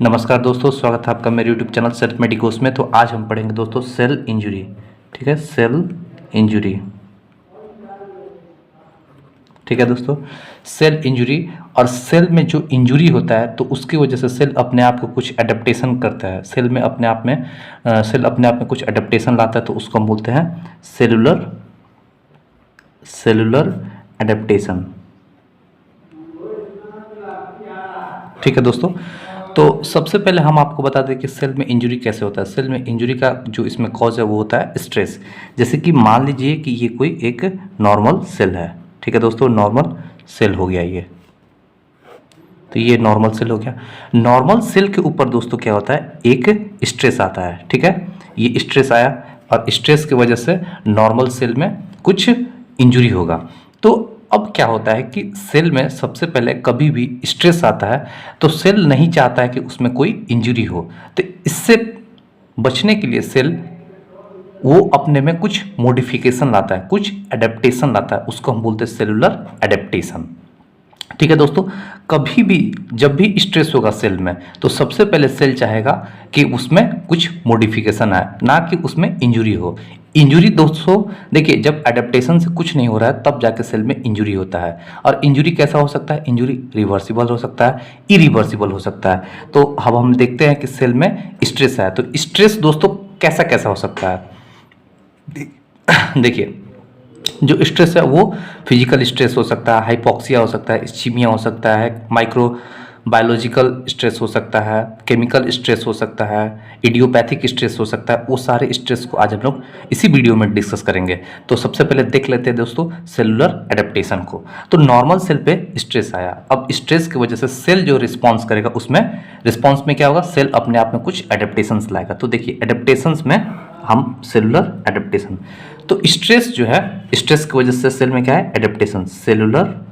नमस्कार दोस्तों, स्वागत है आपका मेरे यूट्यूब चैनल सेल्फ मेडिकोस में। तो आज हम पढ़ेंगे दोस्तों सेल इंजरी। ठीक है, सेल इंजरी। ठीक है दोस्तों, सेल इंजरी। और सेल में जो इंजरी होता है तो उसकी वजह से सेल अपने आप को कुछ एडेप्टेशन करता है। सेल अपने आप में कुछ एडेप्टेशन लाता है, तो उसको हम बोलते हैं सेलुलर एडेप्टेशन। ठीक है दोस्तों, तो सबसे पहले हम आपको बता दें कि सेल में इंजरी कैसे होता है। सेल में इंजरी का जो इसमें कॉज है वो होता है स्ट्रेस। जैसे कि मान लीजिए कि ये कोई एक नॉर्मल सेल है। ठीक है दोस्तों, नॉर्मल सेल हो गया ये। तो ये नॉर्मल सेल हो गया। नॉर्मल सेल के ऊपर दोस्तों क्या होता है, एक स्ट्रेस आता है। ठीक है, ये स्ट्रेस आया और स्ट्रेस की वजह से नॉर्मल सेल में कुछ इंजरी होगा। तो अब क्या होता है कि सेल में सबसे पहले कभी भी स्ट्रेस आता है तो सेल नहीं चाहता है कि उसमें कोई इंजरी हो। तो इससे बचने के लिए सेल वो अपने में कुछ मॉडिफिकेशन लाता है, कुछ एडेप्टेशन लाता है। उसको हम बोलते हैं सेलुलर एडेप्टेशन। ठीक है दोस्तों, कभी भी जब भी स्ट्रेस होगा सेल में तो सबसे पहले सेल चाहेगा कि उसमें कुछ मॉडिफिकेशन आए, ना कि उसमें इंजरी हो। इंजरी दोस्तों देखिए, जब एडेप्टेशन से कुछ नहीं हो रहा है तब जाके सेल में इंजरी होता है। और इंजरी कैसा हो सकता है, इंजरी रिवर्सिबल हो सकता है, इरिवर्सिबल हो सकता है। तो अब हम देखते हैं कि सेल में स्ट्रेस है तो स्ट्रेस दोस्तों कैसा कैसा हो सकता है। देखिए, जो स्ट्रेस है वो फिजिकल स्ट्रेस हो सकता है, हाइपोक्सिया हो सकता है, इस्चीमिया हो सकता है, माइक्रो बायोलॉजिकल स्ट्रेस हो सकता है, केमिकल स्ट्रेस हो सकता है, इडियोपैथिक स्ट्रेस हो सकता है। वो सारे स्ट्रेस को आज हम लोग इसी वीडियो में डिस्कस करेंगे। तो सबसे पहले देख लेते हैं दोस्तों सेलुलर एडेप्टेशन को। तो नॉर्मल सेल पे स्ट्रेस आया, अब स्ट्रेस की वजह से सेल जो रिस्पॉन्स करेगा उसमें रिस्पॉन्स में क्या होगा, सेल अपने आप में कुछ एडेप्टेशंस लाएगा। तो देखिए एडेप्टेशंस में हम सेलुलर एडेप्टेशन, तो स्ट्रेस जो है, स्ट्रेस की वजह से सेल में क्या है, एडेप्टेशन, सेलुलर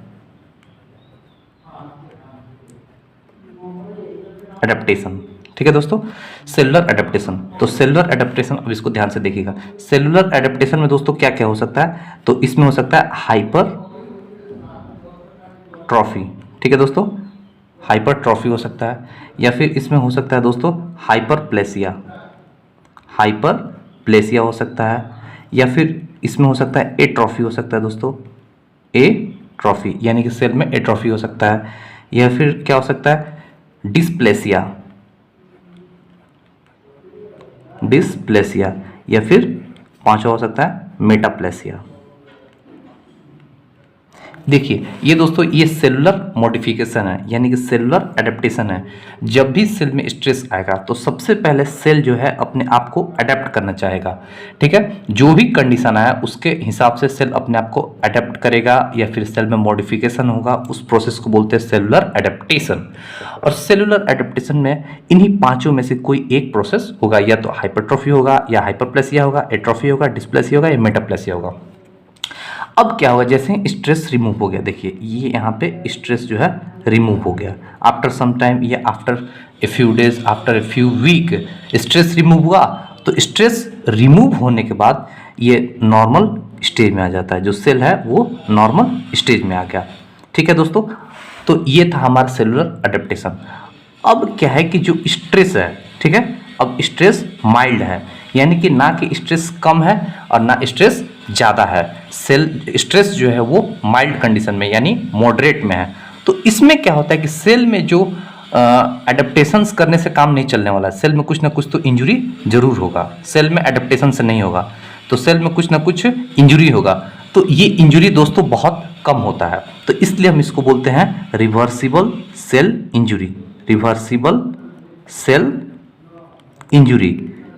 एडेप्टेशन। ठीक है दोस्तों, सेलुलर एडेप्टेशन। तो सेलुलर एडेप्टेशन, अब इसको ध्यान से देखिएगा। सेलुलर एडेप्टेशन में दोस्तों क्या क्या हो सकता है, तो इसमें हो सकता है हाइपर ट्रॉफी। ठीक है दोस्तों, हाइपर ट्रॉफी हो सकता है, या फिर इसमें हो सकता है दोस्तों हाइपरप्लेसिया, हाइपरप्लेसिया हो सकता है, या फिर इसमें हो सकता है एट्रॉफी हो सकता है दोस्तों, एट्रॉफी, यानी कि सेल में एट्रॉफी हो सकता है। या फिर क्या हो सकता है, डिस्प्लेसिया, डिस्प्लेसिया, या फिर पांचवा हो सकता है मेटाप्लेसिया। देखिए ये दोस्तों, ये सेलुलर मॉडिफिकेशन है, यानी कि सेलुलर एडेप्टेशन है। जब भी सेल में स्ट्रेस आएगा तो सबसे पहले सेल जो है अपने आप को अडेप्ट करना चाहेगा। ठीक है, जो भी कंडीशन आया उसके हिसाब से सेल अपने आप को अडेप्ट करेगा, या फिर सेल में मॉडिफिकेशन होगा, उस प्रोसेस को बोलते हैं सेलुलर एडेप्टेशन। और सेलुलर एडेप्टेशन में इन्हीं पांचों में से कोई एक प्रोसेस होगा, या तो हाइपरट्रॉफी होगा, या हाइपरप्लेसिया होगा, एट्रॉफी होगा, डिस्प्लेसिया होगा, या मेटाप्लेसिया होगा। अब क्या हुआ, जैसे स्ट्रेस रिमूव हो गया, देखिए ये यहाँ पे स्ट्रेस जो है रिमूव हो गया आफ्टर सम टाइम, या after a few days, after a few week stress remove हुआ। तो स्ट्रेस रिमूव होने के बाद ये नॉर्मल स्टेज में आ जाता है, जो सेल है वो नॉर्मल स्टेज में आ गया। ठीक है दोस्तों, तो ये था हमारा सेलुलर एडेप्टेशन। अब क्या है कि जो स्ट्रेस है, ठीक है, अब स्ट्रेस माइल्ड है, यानी कि ना कि स्ट्रेस कम है और ना स्ट्रेस ज़्यादा है। सेल स्ट्रेस जो है वो माइल्ड कंडीशन में, यानी मॉडरेट में है। तो इसमें क्या होता है कि सेल में जो एडेप्टेशंस करने से काम नहीं चलने वाला है। सेल में कुछ ना कुछ तो इंजरी जरूर होगा, सेल में एडेप्टेशन से नहीं होगा, तो सेल में कुछ ना कुछ इंजरी होगा। तो ये इंजरी दोस्तों बहुत कम होता है, तो इसलिए हम इसको बोलते हैं reversible cell injury, reversible cell injury.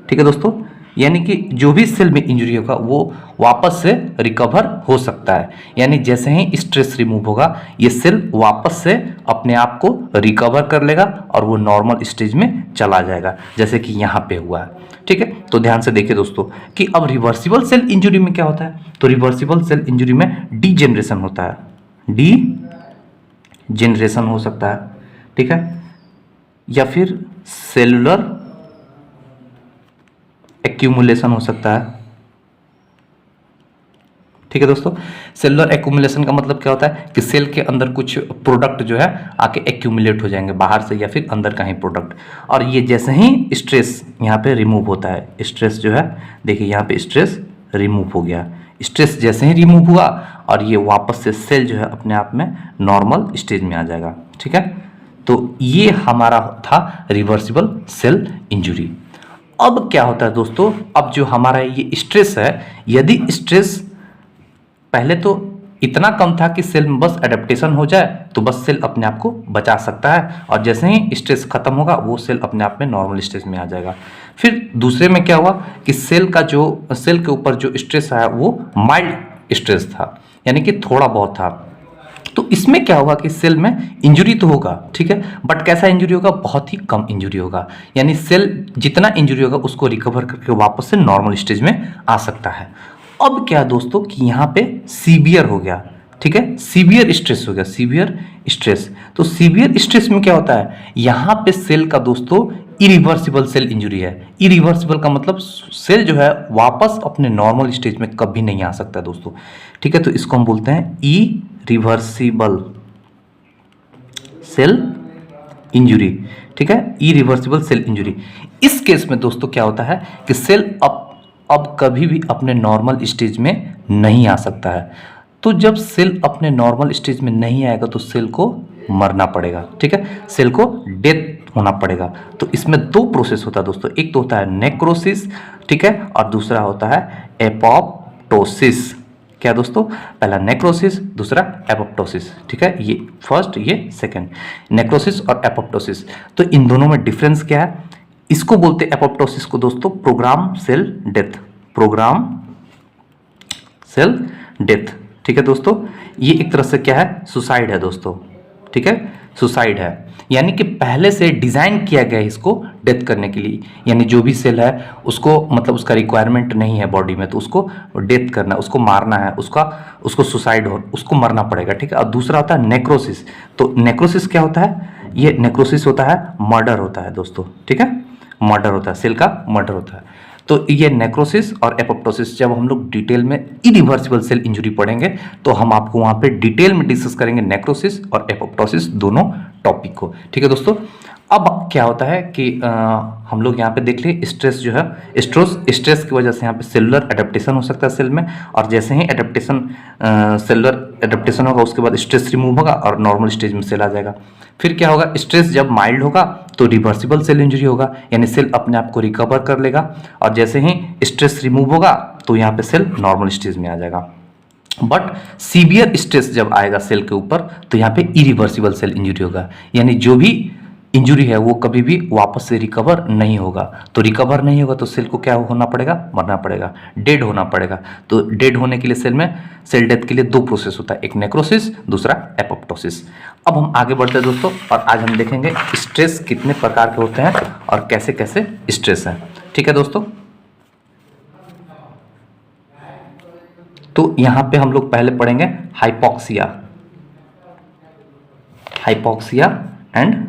ठीक है दोस्तों, यानी कि जो भी सेल में इंजरी होगा वो वापस से रिकवर हो सकता है। यानी जैसे ही स्ट्रेस रिमूव होगा ये सेल वापस से अपने आप को रिकवर कर लेगा और वो नॉर्मल स्टेज में चला जाएगा, जैसे कि यहाँ पे हुआ है। ठीक है, तो ध्यान से देखिए दोस्तों कि अब रिवर्सिबल सेल इंजरी में क्या होता है, तो रिवर्सिबल सेल इंजरी में डीजेनरेशन होता है, डीजेनरेशन हो सकता है। ठीक है, या फिर सेलुलर एक्यूमुलेशन हो सकता है, ठीक है दोस्तों। सेलुलर एक्यूमुलेशन का मतलब क्या होता है कि सेल के अंदर कुछ प्रोडक्ट जो है आके एक्यूमुलेट हो जाएंगे बाहर से या फिर अंदर का ही प्रोडक्ट, और ये जैसे ही स्ट्रेस यहाँ पे रिमूव होता है, स्ट्रेस जो है देखिए यहाँ पे स्ट्रेस रिमूव हो गया, स्ट्रेस जैसे ही रिमूव हुआ और ये वापस से सेल जो है अपने आप में नॉर्मल स्टेज में आ जाएगा। ठीक है, तो ये हमारा था रिवर्सिबल सेल इंजुरी। अब क्या होता है दोस्तों, अब जो हमारा ये स्ट्रेस है, यदि स्ट्रेस पहले तो इतना कम था कि सेल में बस एडेप्टेशन हो जाए तो बस सेल अपने आप को बचा सकता है, और जैसे ही स्ट्रेस खत्म होगा वो सेल अपने आप में नॉर्मल स्टेज में आ जाएगा। फिर दूसरे में क्या हुआ कि सेल के ऊपर जो स्ट्रेस आया वो माइल्ड स्ट्रेस था, यानी कि थोड़ा बहुत था। तो इसमें क्या होगा कि सेल में इंजुरी तो होगा, ठीक है, बट कैसा इंजुरी होगा, बहुत ही कम इंजुरी होगा, यानी सेल जितना इंजुरी होगा उसको रिकवर करके वापस से नॉर्मल स्टेज में आ सकता है। अब क्या दोस्तों कि यहाँ पे सीवियर हो गया, ठीक है, सीवियर स्ट्रेस हो गया, सीवियर स्ट्रेस। तो सीवियर स्ट्रेस में क्या होता है, यहाँ पे सेल का दोस्तों इरिवर्सिबल सेल इंजुरी है। इरिवर्सिबल का मतलब सेल जो है वापस अपने नॉर्मल स्टेज में कभी नहीं आ सकता दोस्तों। ठीक है, तो इसको हम बोलते हैं इरिवर्सिबल सेल इंजुरी। ठीक है, इरिवर्सिबल सेल इंजुरी। इस केस में दोस्तों क्या होता है कि सेल अब कभी भी अपने नॉर्मल स्टेज में नहीं आ सकता है। तो जब सेल अपने नॉर्मल स्टेज में नहीं आएगा तो सेल को मरना पड़ेगा। ठीक है, सेल को डेथ होना पड़ेगा। तो इसमें दो प्रोसेस होता है दोस्तों, एक तो होता है नेक्रोसिस, ठीक है, और दूसरा होता है एपोप्टोसिस। क्या दोस्तों, पहला नेक्रोसिस, दूसरा एपोप्टोसिस। ठीक है, ये फर्स्ट, ये सेकंड, नेक्रोसिस और एपोप्टोसिस। तो इन दोनों में डिफरेंस क्या है, इसको बोलते हैं एपोप्टोसिस को दोस्तों programme cell death, programme cell death. ठीक है दोस्तों, ये एक तरह से क्या है, सुसाइड है दोस्तों। ठीक है, सुसाइड है, यानी कि पहले से डिजाइन किया गया है इसको डेथ करने के लिए, यानी जो भी सेल है उसको मतलब उसका रिक्वायरमेंट नहीं है बॉडी में तो उसको डेथ करना, उसको मारना है, उसको सुसाइड हो, उसको मरना पड़ेगा। ठीक है, और दूसरा होता है नेक्रोसिस। तो नेक्रोसिस क्या होता है, ये नेक्रोसिस होता है मर्डर होता है दोस्तों। ठीक है, मर्डर होता है, सेल का मर्डर होता है। तो ये नेक्रोसिस और एपोप्टोसिस जब हम लोग डिटेल में इरिवर्सिबल सेल इंजरी पढ़ेंगे तो हम आपको वहां पे डिटेल में डिस्कस करेंगे नेक्रोसिस और एपोप्टोसिस दोनों टॉपिक को। ठीक है दोस्तों, अब क्या होता है कि हम लोग यहाँ पे देख लिए स्ट्रेस जो है, स्ट्रेस की वजह से यहाँ पे सेलुलर एडेप्टेशन हो सकता है सेल में, और जैसे ही सेलुलर एडेप्टेशन होगा उसके बाद स्ट्रेस रिमूव होगा और नॉर्मल स्टेज में सेल आ जाएगा। फिर क्या होगा, स्ट्रेस जब माइल्ड होगा तो रिवर्सिबल सेल इंजरी होगा, यानी सेल अपने आप को रिकवर कर लेगा, और जैसे ही स्ट्रेस रिमूव होगा तो यहाँ पे सेल नॉर्मल स्टेज में आ जाएगा। बट सीवियर स्ट्रेस जब आएगा सेल के ऊपर तो यहाँ पे इरिवर्सिबल सेल इंजरी होगा, यानी जो भी इंजरी है वो कभी भी वापस से रिकवर नहीं होगा। तो रिकवर नहीं होगा तो सेल को क्या होना पड़ेगा, मरना पड़ेगा, डेड होना पड़ेगा। तो डेड होने के लिए सेल में सेल डेथ के लिए दो प्रोसेस होता है, एक नेक्रोसिस, दूसरा एपोप्टोसिस। अब हम आगे बढ़ते हैं दोस्तों, और आज हम देखेंगे स्ट्रेस कितने प्रकार के होते हैं और कैसे कैसे स्ट्रेस है। ठीक है दोस्तों, तो यहां पे हम लोग पहले पढ़ेंगे हाइपोक्सिया, हाइपोक्सिया एंड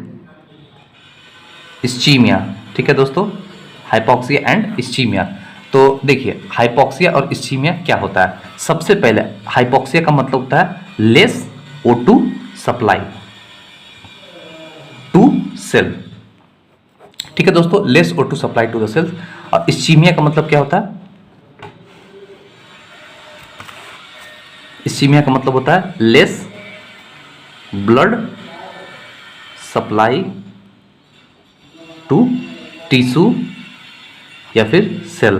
इस्चीमिया। ठीक है दोस्तों, हाइपोक्सिया एंड इस्चीमिया। तो देखिए हाइपोक्सिया और इस्चीमिया क्या होता है। सबसे पहले हाइपोक्सिया का मतलब होता है less O2 supply to cell. ठीक है दोस्तों, less O2 supply to the cells. और इस्चीमिया का मतलब क्या होता है, इस्चीमिया का मतलब होता है less blood supply to tissue या फिर सेल,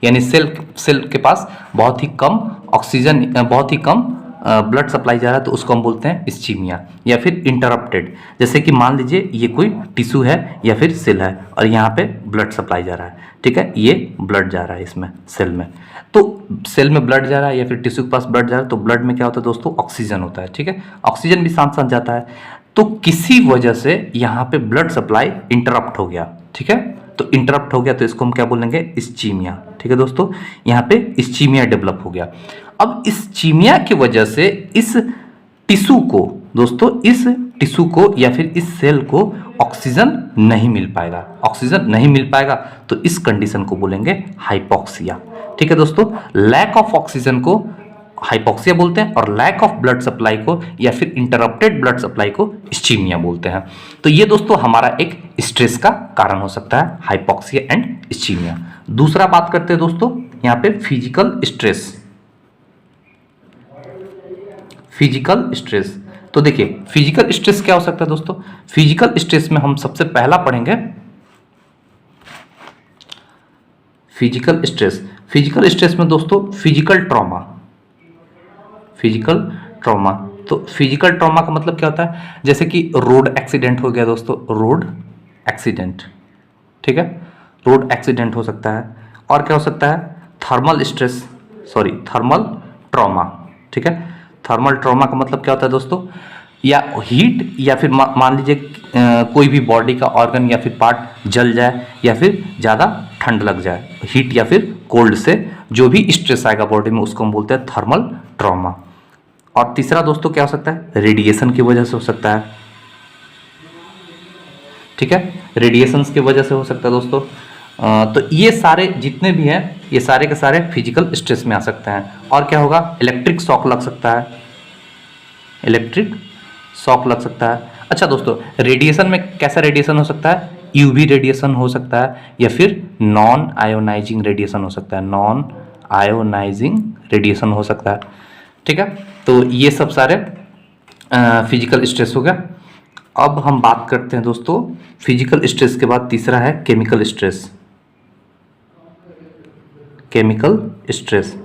यानी सेल के पास बहुत ही कम ऑक्सीजन, बहुत ही कम ब्लड सप्लाई जा रहा है तो उसको हम बोलते हैं इस्चीमिया, या फिर इंटरप्टेड। जैसे कि मान लीजिए ये कोई टिश्यू है या फिर सेल है और यहाँ पे ब्लड सप्लाई जा रहा है, ठीक है, ये ब्लड जा रहा है इसमें सेल में, तो सेल में ब्लड जा रहा है या फिर टिश्यू के पास ब्लड जा रहा है, तो ब्लड में क्या होता है दोस्तों, ऑक्सीजन होता है। ठीक है, ऑक्सीजन भी साथ साथ जाता है। तो किसी वजह से यहाँ पे ब्लड सप्लाई इंटरप्ट हो गया, ठीक है, तो इंटरप्ट हो गया तो इसको हम क्या बोलेंगे, इस्चीमिया। ठीक है दोस्तों, यहाँ पे इस्चीमिया डेवलप हो गया। अब इस्चीमिया की वजह से इस टिश्यू को दोस्तों, इस टिश्यू को या फिर इस सेल को ऑक्सीजन नहीं मिल पाएगा, ऑक्सीजन नहीं मिल पाएगा तो इस कंडीशन को बोलेंगे हाइपोक्सिया। ठीक है दोस्तों, लैक ऑफ ऑक्सीजन को हाइपोक्सिया बोलते हैं, और लैक ऑफ ब्लड सप्लाई को या फिर इंटरप्टेड ब्लड सप्लाई को इस्चीमिया बोलते हैं। तो ये दोस्तों हमारा एक स्ट्रेस का कारण हो सकता है, हाइपोक्सिया एंड इस्चीमिया। दूसरा बात करते हैं दोस्तों यहाँ पे फिजिकल स्ट्रेस। फिजिकल स्ट्रेस, तो देखिए फिजिकल स्ट्रेस क्या हो सकता है दोस्तों। फिजिकल स्ट्रेस में हम सबसे पहला पढ़ेंगे फिजिकल स्ट्रेस। फिजिकल स्ट्रेस में दोस्तों फिजिकल ट्रॉमा। फिजिकल ट्रॉमा, तो फिजिकल ट्रॉमा का मतलब क्या होता है, जैसे कि रोड एक्सीडेंट हो गया दोस्तों, रोड एक्सीडेंट, ठीक है, रोड एक्सीडेंट हो सकता है। और क्या हो सकता है, thermal stress, sorry thermal trauma, ठीक है। थर्मल ट्रॉमा का मतलब क्या होता है दोस्तों, या हीट, या फिर मान लीजिए कोई भी बॉडी का ऑर्गन या फिर पार्ट जल जाए, या फिर ज़्यादा ठंड लग जाए, हीट या फिर कोल्ड से जो भी स्ट्रेस आएगा बॉडी में उसको हम बोलते हैं थर्मल ट्रॉमा। और तीसरा दोस्तों क्या हो सकता है, रेडिएशन की वजह से हो सकता है, ठीक है, रेडिएशन की वजह से हो सकता है दोस्तों। तो ये सारे जितने भी हैं ये सारे के सारे फिजिकल स्ट्रेस में आ सकते हैं। और क्या होगा, इलेक्ट्रिक शॉक लग सकता है, इलेक्ट्रिक शॉक लग सकता है। अच्छा दोस्तों, रेडिएशन में कैसा रेडिएशन हो सकता है, यूवी रेडिएशन हो सकता है, या फिर नॉन आयोनाइजिंग रेडिएशन हो सकता है, नॉन आयोनाइजिंग रेडिएशन हो सकता है, ठीक है। तो ये सब सारे फिजिकल स्ट्रेस हो गया। अब हम बात करते हैं दोस्तों फिजिकल स्ट्रेस के बाद तीसरा है केमिकल स्ट्रेस। केमिकल स्ट्रेस,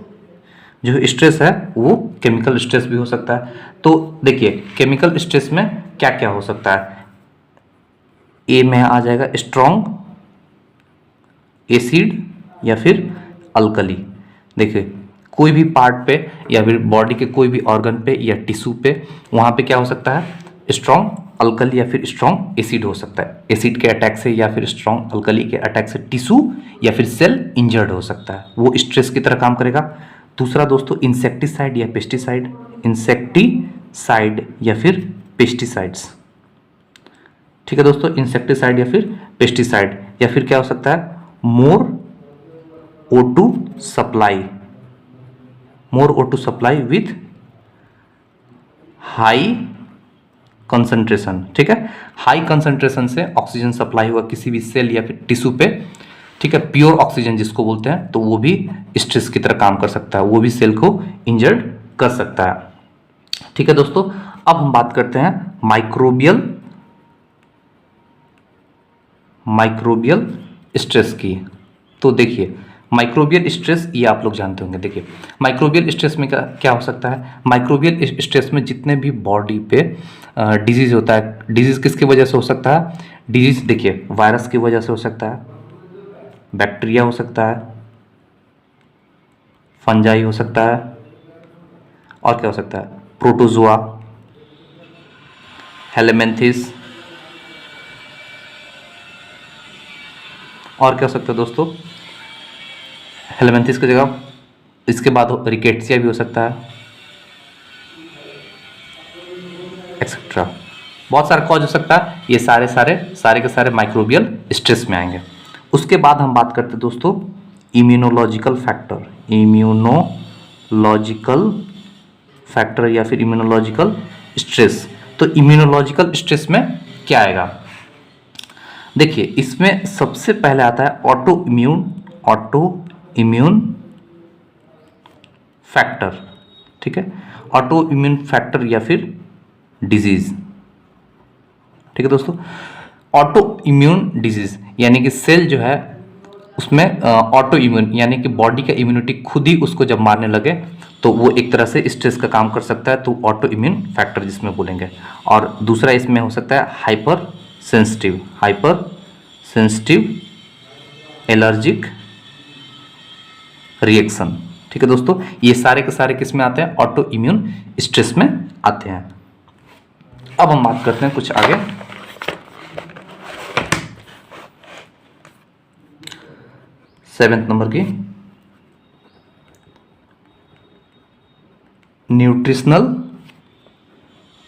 जो स्ट्रेस है वो केमिकल स्ट्रेस भी हो सकता है। तो देखिए केमिकल स्ट्रेस में क्या क्या हो सकता है, ए में आ जाएगा स्ट्रॉन्ग, एसिड, या फिर अल्कली। देखिए कोई भी पार्ट पे या फिर बॉडी के कोई भी ऑर्गन पे या टिश्यू पे, वहाँ पे क्या हो सकता है, स्ट्रॉन्ग अल्कली या फिर स्ट्रॉन्ग एसिड हो सकता है। एसिड के अटैक से या फिर स्ट्रॉन्ग अल्कली के अटैक से टिश्यू या फिर सेल इंजर्ड हो सकता है, वो स्ट्रेस की तरह काम करेगा। दूसरा दोस्तों इंसेक्टिसाइड या पेस्टिसाइड, इंसेक्टिसाइड या फिर पेस्टिसाइड्स, ठीक है दोस्तों, इंसेक्टिसाइड या फिर पेस्टिसाइड। या फिर क्या हो सकता है, मोर O2 supply, more O2 supply with high concentration, ठीक है, हाई कंसंट्रेशन से ऑक्सीजन सप्लाई हुआ किसी भी सेल या फिर टिश्यू पे, ठीक है, प्योर ऑक्सीजन जिसको बोलते हैं, तो वो भी स्ट्रेस की तरह काम कर सकता है, वो भी सेल को इंजर्ड कर सकता है, ठीक है दोस्तों। अब हम बात करते हैं माइक्रोबियल स्ट्रेस की। तो देखिए माइक्रोबियल स्ट्रेस ये आप लोग जानते होंगे। देखिए माइक्रोबियल स्ट्रेस में क्या हो सकता है, माइक्रोबियल स्ट्रेस में जितने भी बॉडी पे डिजीज होता है, डिजीज किसकी वजह से हो सकता है, डिजीज देखिए वायरस की वजह से हो सकता है, बैक्टीरिया हो सकता है, फंजाई हो सकता है, और क्या हो सकता है, प्रोटोजोआ, हेलेमेंथिस, और क्या हो सकता है दोस्तों, हेलेमेंथिस की जगह इसके बाद रिकेट्सिया भी हो सकता है, एक्सेट्रा, बहुत सारा कॉज हो सकता है। ये सारे के सारे माइक्रोबियल स्ट्रेस में आएंगे। उसके बाद हम बात करते हैं दोस्तों इम्यूनोलॉजिकल फैक्टर या फिर इम्यूनोलॉजिकल स्ट्रेस। तो इम्यूनोलॉजिकल स्ट्रेस में क्या आएगा, देखिए इसमें सबसे पहले आता है ऑटो इम्यून फैक्टर, ठीक है, ऑटो इम्यून फैक्टर या फिर डिजीज, ठीक है दोस्तों। ऑटो इम्यून डिजीज यानी कि सेल जो है उसमें ऑटो इम्यून यानी कि बॉडी का इम्यूनिटी खुद ही उसको जब मारने लगे तो वो एक तरह से स्ट्रेस का काम कर सकता है, तो ऑटो इम्यून फैक्टर जिसमें बोलेंगे। और दूसरा इसमें हो सकता है हाइपर सेंसिटिव एलर्जिक रिएक्शन, ठीक है दोस्तों। ये सारे के सारे किस में आते हैं, ऑटो इम्यून स्ट्रेस में आते हैं। अब हम बात करते हैं कुछ आगे, सेवेंथ नंबर की न्यूट्रिशनल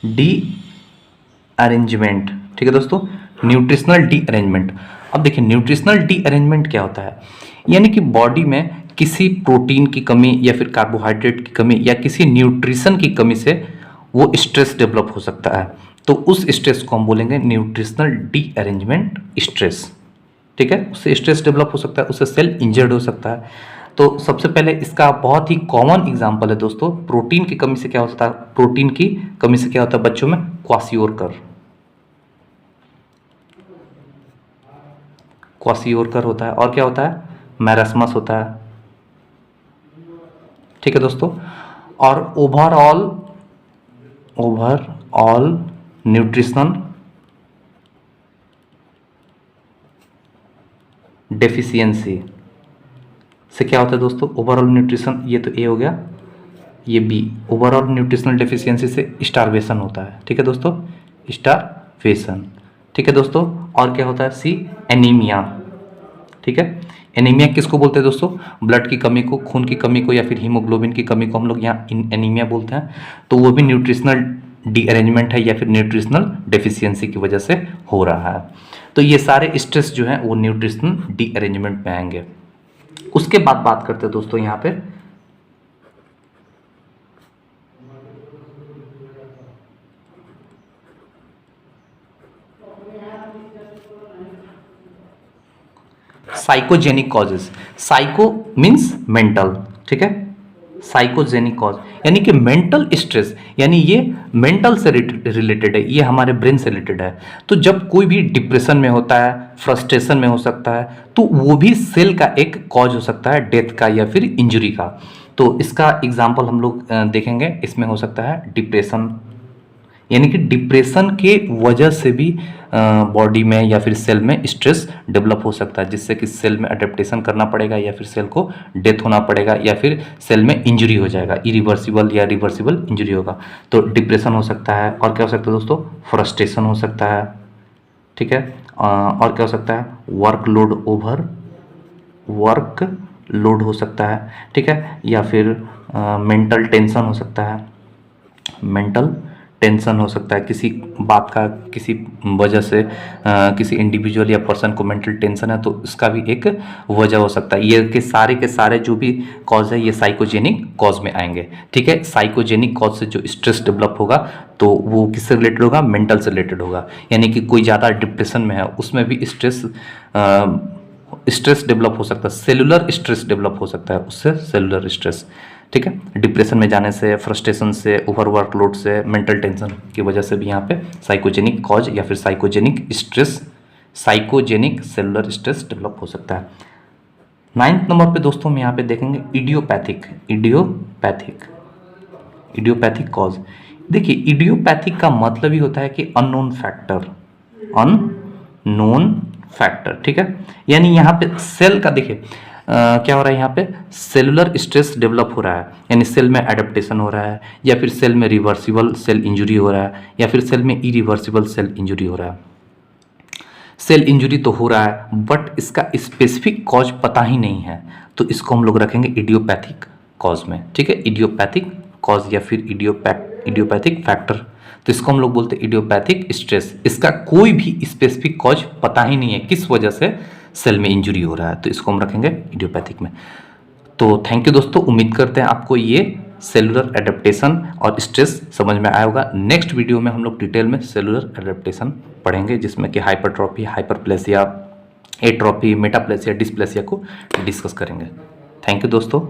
डी अरेंजमेंट, ठीक है दोस्तों, न्यूट्रिशनल डी अरेंजमेंट। अब देखिए न्यूट्रिशनल डी अरेंजमेंट क्या होता है, यानी कि बॉडी में किसी प्रोटीन की कमी या फिर कार्बोहाइड्रेट की कमी या किसी न्यूट्रिशन की कमी से वो स्ट्रेस डेवलप हो सकता है। तो उस स्ट्रेस को हम बोलेंगे न्यूट्रिशनल डीअरेंजमेंट स्ट्रेस। ठीक है, उससे स्ट्रेस डेवलप हो सकता है, उससे सेल इंजर्ड हो सकता है। तो सबसे पहले इसका बहुत ही कॉमन एग्जांपल है दोस्तों, प्रोटीन की कमी से क्या होता है, प्रोटीन की कमी से क्या होता है बच्चों में, क्वासियोरकर होता है, और क्या होता है, मैरास्मस होता है। ठीक है दोस्तों, और ओवरऑल न्यूट्रिशन डेफिशिएंसी से क्या होता है दोस्तों, ओवरऑल न्यूट्रिशन, ये तो ए हो गया, ये बी, ओवरऑल न्यूट्रिशनल डेफिशिएंसी से स्टारवेशन होता है। ठीक है दोस्तों, स्टारवेशन। ठीक है दोस्तों, और क्या होता है, सी, एनीमिया। ठीक है, एनीमिया किसको बोलते हैं दोस्तों, ब्लड की कमी को, खून की कमी को, या फिर हीमोग्लोबिन की कमी को हम लोग यहाँ एनीमिया बोलते हैं। तो वो भी न्यूट्रिशनल डीअरेंजमेंट है या फिर न्यूट्रिशनल डेफिशिएंसी की वजह से हो रहा है। तो ये सारे स्ट्रेस जो हैं वो न्यूट्रिशनल डीअरेंजमेंट में आएंगे। उसके बाद बात करते हैं दोस्तों यहाँ पे psychogenic causes. Psycho means mental, ठीक है, साइकोजेनिक कॉज यानी कि मेंटल स्ट्रेस, यानी ये मेंटल से रिलेटेड है, ये हमारे ब्रेन से रिलेटेड है। तो जब कोई भी डिप्रेशन में होता है, फ्रस्ट्रेशन में हो सकता है, तो वो भी सेल का एक कॉज हो सकता है, डेथ का या फिर इंजरी का। तो इसका एग्जाम्पल हम लोग देखेंगे, इसमें हो सकता है डिप्रेशन, यानी कि डिप्रेशन के वजह से भी बॉडी में या फिर सेल में स्ट्रेस डेवलप हो सकता है, जिससे कि सेल में अडेप्टेशन करना पड़ेगा या फिर सेल को डेथ होना पड़ेगा या फिर सेल में इंजरी हो जाएगा, इरिवर्सिबल या रिवर्सिबल इंजरी होगा। तो डिप्रेशन हो सकता है, और क्या हो सकता है दोस्तों, फ्रस्ट्रेशन हो सकता है। ठीक है, और क्या हो सकता है, वर्क लोड हो सकता है। ठीक है, या फिर मेंटल टेंशन हो सकता है, मेंटल टेंशन हो सकता है, किसी बात का, किसी वजह से किसी इंडिविजुअल या पर्सन को मेंटल टेंशन है, तो इसका भी एक वजह हो सकता है। ये के सारे जो भी कॉज है ये साइकोजेनिक कॉज में आएंगे। ठीक है, साइकोजेनिक कॉज से जो स्ट्रेस डेवलप होगा तो वो किससे रिलेटेड होगा, मेंटल से रिलेटेड होगा। यानी कि कोई ज़्यादा डिप्रेशन में है, उसमें भी स्ट्रेस डेवलप हो सकता है, सेलुलर स्ट्रेस डेवलप हो सकता है, उससे सेलुलर स्ट्रेस। ठीक है, डिप्रेशन में जाने से, फ्रस्ट्रेशन से, ओवर वर्कलोड से, मेंटल टेंशन की वजह से भी यहाँ पे साइकोजेनिक कॉज या फिर साइकोजेनिक सेलुलर स्ट्रेस डेवलप हो सकता है। 9th नंबर पे दोस्तों हम यहाँ पे देखेंगे इडियोपैथिक कॉज। देखिए, इडियोपैथिक का मतलब ही होता है कि अननोन फैक्टर। ठीक है, यानी यहाँ पे सेल का देखिए क्या हो रहा है, यहाँ पे सेलुलर स्ट्रेस डेवलप हो रहा है, यानी सेल में एडेप्टेशन हो रहा है, या फिर सेल में रिवर्सिबल सेल इंजरी हो रहा है, या फिर सेल में इरिवर्सिबल सेल इंजरी हो रहा है। सेल इंजरी तो हो रहा है बट इसका स्पेसिफिक कॉज पता ही नहीं है, तो इसको हम लोग रखेंगे इडियोपैथिक कॉज में। ठीक है, इडियोपैथिक कॉज या फिर इडियोपैथिक फैक्टर, तो इसको हम लोग बोलते हैं इडियोपैथिक स्ट्रेस। इसका कोई भी स्पेसिफिक कॉज पता ही नहीं है किस वजह से सेल में इंजरी हो रहा है, तो इसको हम रखेंगे इडियोपैथिक में। तो थैंक यू दोस्तों, उम्मीद करते हैं आपको ये सेलुलर एडेप्टेशन और स्ट्रेस समझ में आया होगा। नेक्स्ट वीडियो में हम लोग डिटेल में सेलुलर एडेप्टेशन पढ़ेंगे, जिसमें कि हाइपरट्रॉफी, हाइपरप्लेसिया, एट्रॉफी, मेटाप्लेसिया, डिस्प्लेसिया को डिस्कस करेंगे। थैंक यू दोस्तों।